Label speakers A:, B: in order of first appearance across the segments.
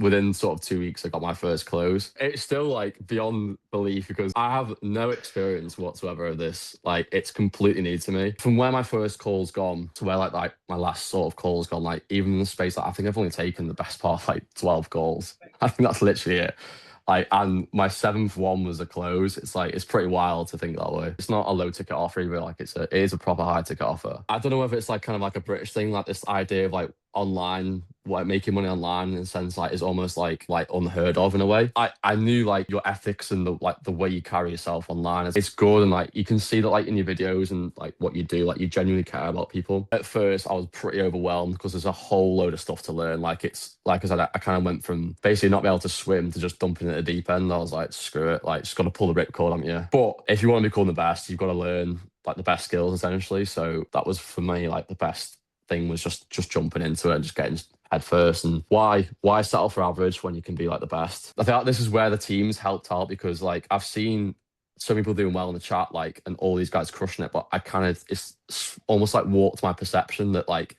A: within sort of 2 weeks, I got my first close. It's still like beyond belief because I have no experience whatsoever of this. Like it's completely new to me. From where my first call's gone to where like my last sort of call's gone, like even in the space that I think I've only taken the best part of like 12 calls. I think that's literally it. Like, and my seventh one was a close. It's like it's pretty wild to think that way. It's not a low ticket offer either. Like it is a proper high ticket offer. I don't know whether it's like kind of like a British thing, like this idea of like online, like making money online in a sense, like is almost like unheard of in a way. I knew like your ethics and the way you carry yourself online, it's good, and like you can see that like in your videos and like what you do, like you genuinely care about people. At first I was pretty overwhelmed because there's a whole load of stuff to learn. Like it's like I said, I kind of went from basically not being able to swim to just dumping at the deep end. I was like, screw it, like just got to pull the ripcord, haven't you? But if you want to become the best, you've got to learn like the best skills essentially. So that was for me like the best thing, was just jumping into it and just getting head first. And why settle for average when you can be like the best? I think like, this is where the teams helped out, because like I've seen some people doing well in the chat, like, and all these guys crushing it, but I kind of, it's almost like warped my perception that like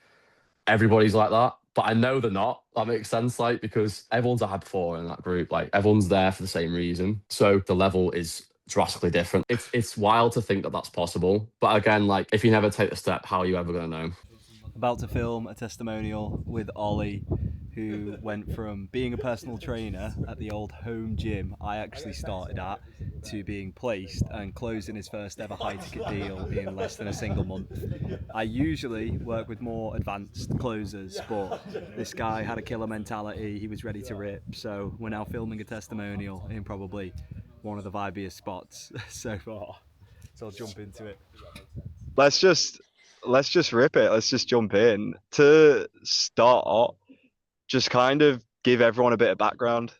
A: everybody's like that. But I know they're not. That makes sense, like, because everyone's a high performer in that group. Like everyone's there for the same reason. So the level is drastically different. It's wild to think that that's possible. But again, like if you never take the step, how are you ever going to know?
B: About to film a testimonial with Ollie, who went from being a personal trainer at the old home gym I actually started at to being placed and closing his first ever high ticket deal in less than a single month. I usually work with more advanced closers, but this guy had a killer mentality, he was ready to rip, so we're now filming a testimonial in probably one of the vibiest spots so far. So I'll jump into it.
C: Let's just rip it. Let's just jump in. To start, just kind of give everyone a bit of background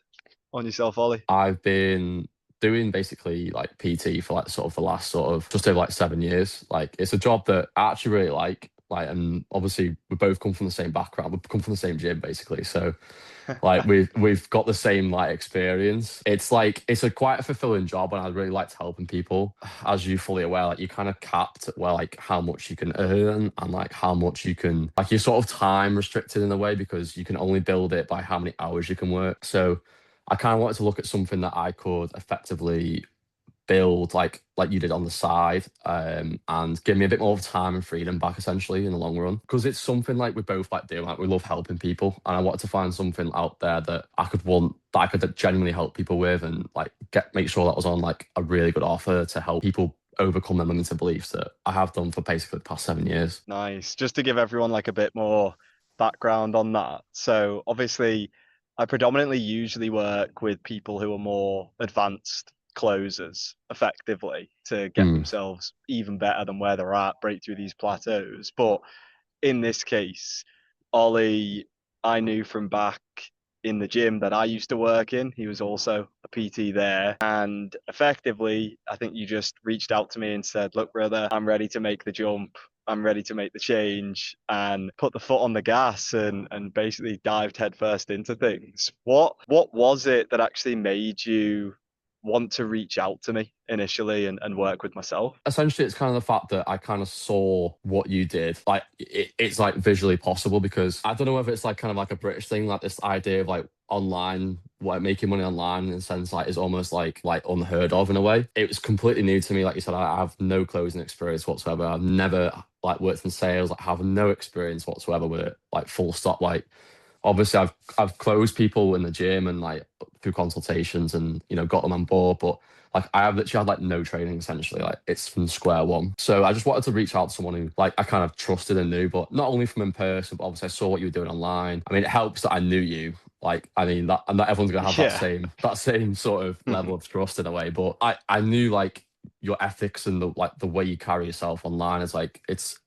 C: on yourself, Ollie.
A: I've been doing basically like PT for like sort of the last sort of just over like 7 years. Like it's a job that I actually really like. Like, and obviously we both come from the same background. We come from the same gym basically. So like we've got the same like experience. It's like it's a quite a fulfilling job, and I really liked helping people. As you fully aware, like you're kind of capped at where like how much you can earn and like how much you can, like you're sort of time restricted in a way because you can only build it by how many hours you can work. So I kind of wanted to look at something that I could effectively build like you did on the side, and give me a bit more of time and freedom back essentially in the long run, because it's something like we both like doing. Like we love helping people, and I wanted to find something out there that I could genuinely help people with, and like make sure that was on like a really good offer to help people overcome their limited beliefs that I have done for basically the past 7 years.
C: Nice. Just to give everyone like a bit more background on that. So obviously I predominantly usually work with people who are more advanced closers effectively to get themselves even better than where they're at, break through these plateaus. But in this case, Ollie, I knew from back in the gym that I used to work in. He was also a PT there. And effectively, I think you just reached out to me and said, look, brother, I'm ready to make the jump. I'm ready to make the change, and put the foot on the gas and basically dived headfirst into things. What was it that actually made you want to reach out to me initially and work with myself?
A: Essentially, it's kind of the fact that I kind of saw what you did. Like it's like visually possible, because I don't know whether it's like kind of like a British thing, like this idea of like online, like making money online in a sense, like is almost like unheard of in a way. It was completely new to me. Like you said, I have no closing experience whatsoever. I've never like worked in sales. Like have no experience whatsoever with it. Like full stop. Like obviously I've closed people in the gym and like through consultations and got them on board, but like I have literally had like no training essentially. Like it's from square one. So I just wanted to reach out to someone who like I kind of trusted and knew, but not only from in person, but obviously I saw what you were doing online. I mean, it helps that I knew you. Like, I mean, that and not everyone's gonna have that same sort of level of trust in a way. But I knew like your ethics and the way you carry yourself online is like it's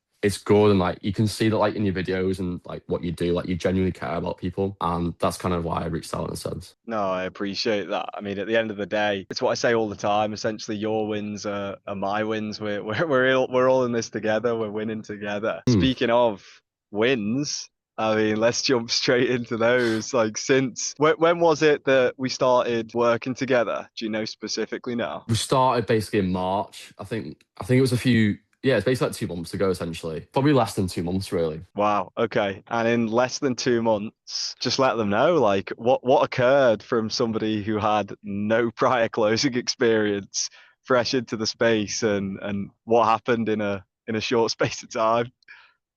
A: good, and like you can see that like in your videos and like what you do, like you genuinely care about people, and that's kind of why I reached out in a sense.
C: No, I appreciate that. I mean, at the end of the day, it's what I say all the time. Essentially, your wins are my wins. We're all in this together. We're winning together. Speaking of wins, I mean, let's jump straight into those. Like, since when was it that we started working together? Do you know specifically now?
A: We started basically in March. I think it was a few. Yeah, it's basically like 2 months ago, essentially. Probably less than 2 months, really.
C: Wow. Okay. And in less than 2 months, just let them know, like, what occurred from somebody who had no prior closing experience, fresh into the space, and what happened in a short space of time.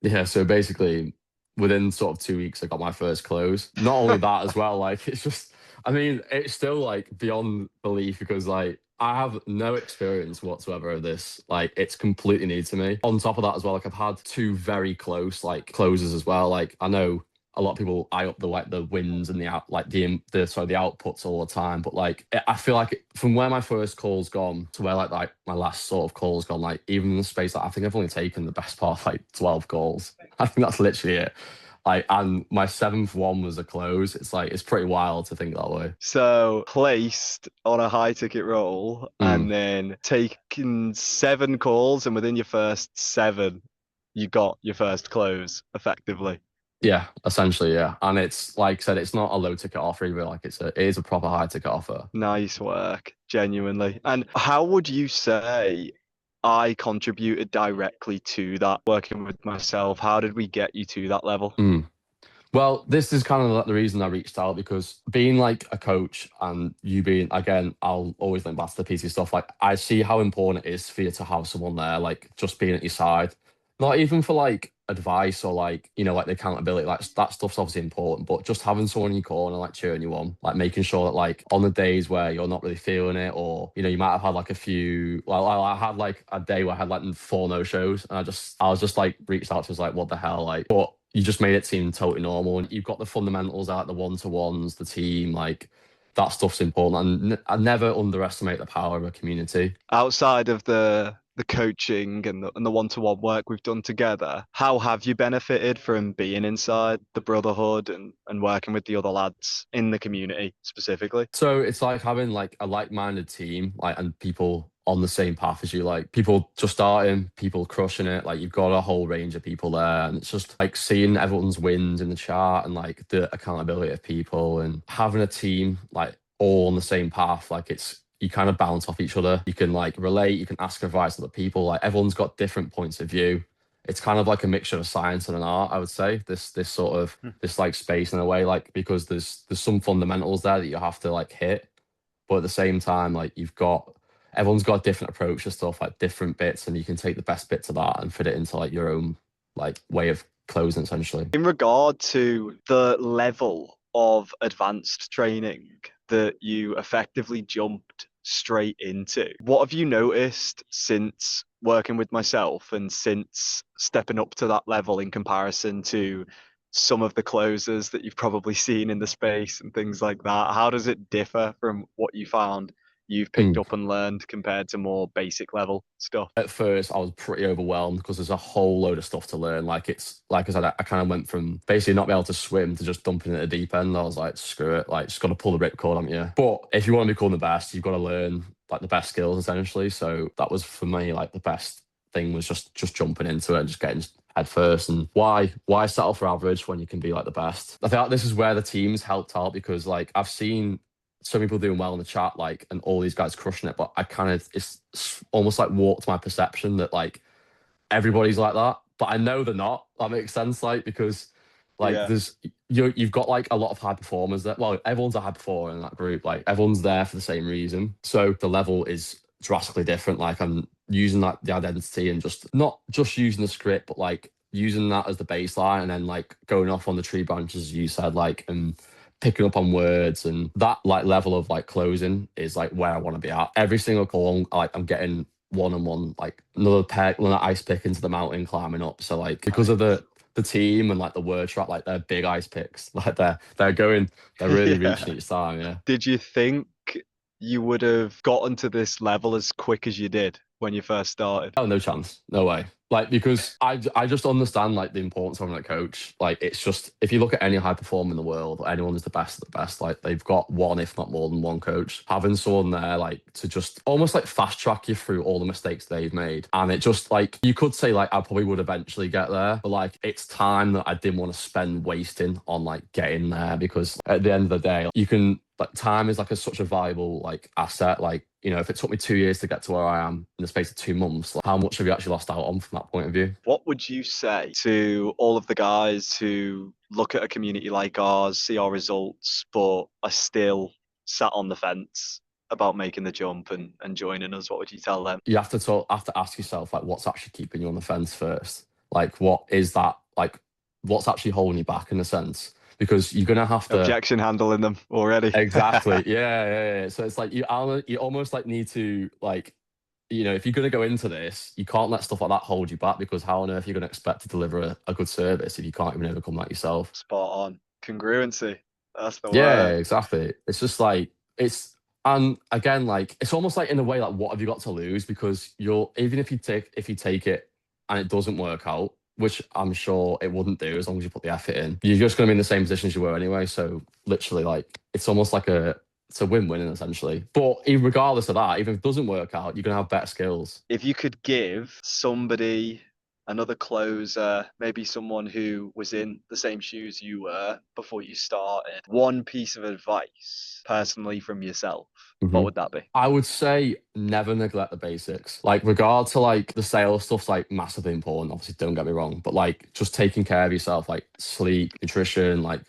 A: Yeah, so basically, within sort of 2 weeks, I got my first close. Not only that as well, like it's just, I mean, it's still like beyond belief because like I have no experience whatsoever of this. Like it's completely new to me. On top of that as well, like I've had two very close like closes as well. Like I know a lot of people eye up the like the wins and the out like the outputs all the time, but like I feel like from where my first call's gone to where like my last sort of call's gone, like even in the space that I think I've only taken the best part of like 12 calls. I think that's literally it. Like and my seventh one was a close. It's like it's pretty wild to think that way.
C: So placed on a high ticket roll
A: Mm.
C: and then taken 7 calls, and within your first 7, you got your first close effectively.
A: Yeah, essentially, yeah. And it's like I said, it's not a low ticket offer either. Like it is a proper high ticket offer.
C: Nice work, genuinely. And how would you say I contributed directly to that working with myself? How did we get you to that level?
A: Mm. Well, this is kind of like the reason I reached out because being like a coach and you being again, I'll always link back to the PC stuff. Like I see how important it is for you to have someone there, like just being at your side. Not even for like advice or like, like the accountability, like that stuff's obviously important, but just having someone in your corner, like cheering you on, like making sure that like on the days where you're not really feeling it, or you might have had like a few well, I had like a day where I had like 4 no-shows and I was just like reached out to was like, what the hell? Like but you just made it seem totally normal. And you've got the fundamentals out, the one-to-ones, the team, like that stuff's important. And I never underestimate the power of a community.
C: Outside of the coaching and the one-to-one work we've done together, how have you benefited from being inside the brotherhood and working with the other lads in the community specifically?
A: So it's like having like a like-minded team, like and people on the same path as you, like people just starting, people crushing it. Like you've got a whole range of people there, and it's just like seeing everyone's wins in the chart and like the accountability of people and having a team like all on the same path. Like it's you kind of bounce off each other. You can like relate, you can ask advice to other people. Like everyone's got different points of view. It's kind of like a mixture of science and an art, I would say. This sort of this like space in a way, like because there's some fundamentals there that you have to like hit, but at the same time, like everyone's got a different approach to stuff, like different bits, and you can take the best bits of that and fit it into like your own like way of closing essentially.
C: In regard to the level of advanced training that you effectively jumped straight into, what have you noticed since working with myself and since stepping up to that level in comparison to some of the closers that you've probably seen in the space and things like that? How does it differ from what you found you've picked
A: Mm.
C: up and learned compared to more basic level stuff?
A: At first, I was pretty overwhelmed because there's a whole load of stuff to learn. Like it's like I said, I kind of went from basically not being able to swim to just dumping in the deep end. I was like, screw it, like just got to pull the ripcord, haven't you? But if you want to become the best, you've got to learn like the best skills essentially. So that was for me like the best thing was just jumping into it and just getting head first. And why settle for average when you can be like the best? I think like, this is where the teams helped out because like I've seen some people doing well in the chat, like, and all these guys crushing it. But I kind of, it's almost like warped my perception that like everybody's like that. But I know they're not. That makes sense, like, because like
C: Yeah.
A: you've got like a lot of high performers that, well, everyone's a high performer in that group. Like everyone's there for the same reason. So the level is drastically different. Like I'm using that the identity and just not just using the script, but like using that as the baseline and then like going off on the tree branches, as you said, like and picking up on words and that like level of like closing is like where I want to be at. Every single call, like I'm getting one-on-one, like another ice pick into the mountain climbing up. So like because of the team and like the word track, like they're big ice picks. Like they're really
C: Yeah.
A: reaching each time. Yeah.
C: Did you think you would have gotten to this level as quick as you did when you first started?
A: Oh, no chance. No way. Like, because I just understand like the importance of having a coach. Like, it's just, if you look at any high performer in the world, anyone is the best of the best, like they've got one, if not more than one coach. Having someone there, like to just almost like fast track you through all the mistakes they've made. And it just like, you could say like, I probably would eventually get there, but like, it's time that I didn't want to spend wasting on like getting there because at the end of the day, you can like time is like such a valuable like asset. Like, you know, if it took me 2 years to get to where I am in the space of 2 months, like, how much have you actually lost out on from that point of view?
C: What would you say to all of the guys who look at a community like ours, see our results, but are still sat on the fence about making the jump and joining us? What would you tell them?
A: You have to ask yourself like what's actually keeping you on the fence first. Like what is that like what's actually holding you back in a sense? Because you're gonna have to.
C: Objection handling them already.
A: Exactly. Yeah. So it's like you almost like need to like, you know, if you're gonna go into this, you can't let stuff like that hold you back because how on earth are you gonna expect to deliver a good service if you can't even overcome that yourself?
C: Spot on. Congruency. That's the
A: Yeah,
C: word.
A: exactly. It's just like it's and again, like it's almost like in a way like what have you got to lose? Because you're even if you take it and it doesn't work out, which I'm sure it wouldn't do as long as you put the effort in, you're just gonna be in the same position as you were anyway. So literally like it's almost like it's a win-win essentially. But even regardless of that, even if it doesn't work out, you're gonna have better skills.
C: If you could give somebody, another closer, maybe someone who was in the same shoes you were before you started, one piece of advice personally from yourself, what would that be?
A: I would say never neglect the basics. Like regard to like the sales stuff's like massively important. Obviously, don't get me wrong, but like just taking care of yourself, like sleep, nutrition, like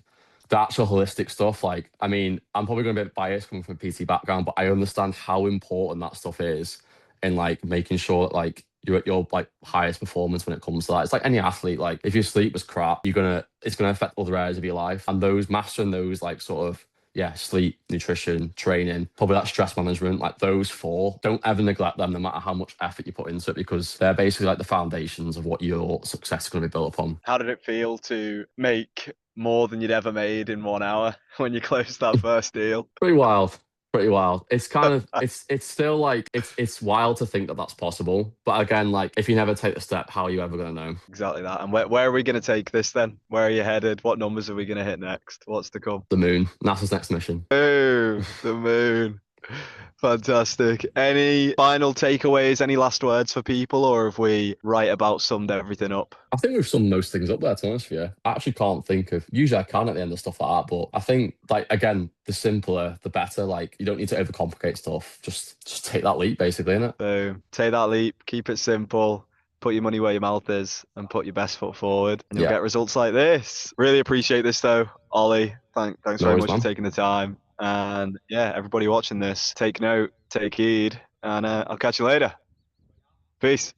A: the actual holistic stuff. Like, I mean, I'm probably gonna be a bit biased coming from a PT background, but I understand how important that stuff is in like making sure that like you're at your like highest performance when it comes to that. It's like any athlete, like if your sleep was crap, it's gonna affect other areas of your life. And those mastering those like sort of yeah, sleep, nutrition, training, probably that stress management, like those four, don't ever neglect them no matter how much effort you put into it because they're basically like the foundations of what your success is going to be built upon.
C: How did it feel to make more than you'd ever made in 1 hour when you closed that first deal?
A: Pretty wild. Pretty wild. It's kind of it's still like it's wild to think that that's possible. But again, like if you never take the step, how are you ever going to know?
C: Exactly that. And where are we going to take this then? Where are you headed? What numbers are we going to hit next? What's to come?
A: The moon, NASA's next mission.
C: Oh, the moon. Fantastic. Any final takeaways, any last words for people, or have we right about summed everything up?
A: I think we've summed most things up there, to be honest with you. I actually can't think of, usually I can at the end of stuff like that, but I think, like, again, the simpler, the better. Like, you don't need to overcomplicate stuff. Just take that leap, basically, innit?
C: So take that leap, keep it simple, put your money where your mouth is, and put your best foot forward, and you'll
A: Yeah.
C: get results like this. Really appreciate this, though, Ollie. Thanks
A: No
C: very
A: worries,
C: much
A: man.
C: for taking the time. And yeah, everybody watching this, take note, take heed, and I'll catch you later. Peace.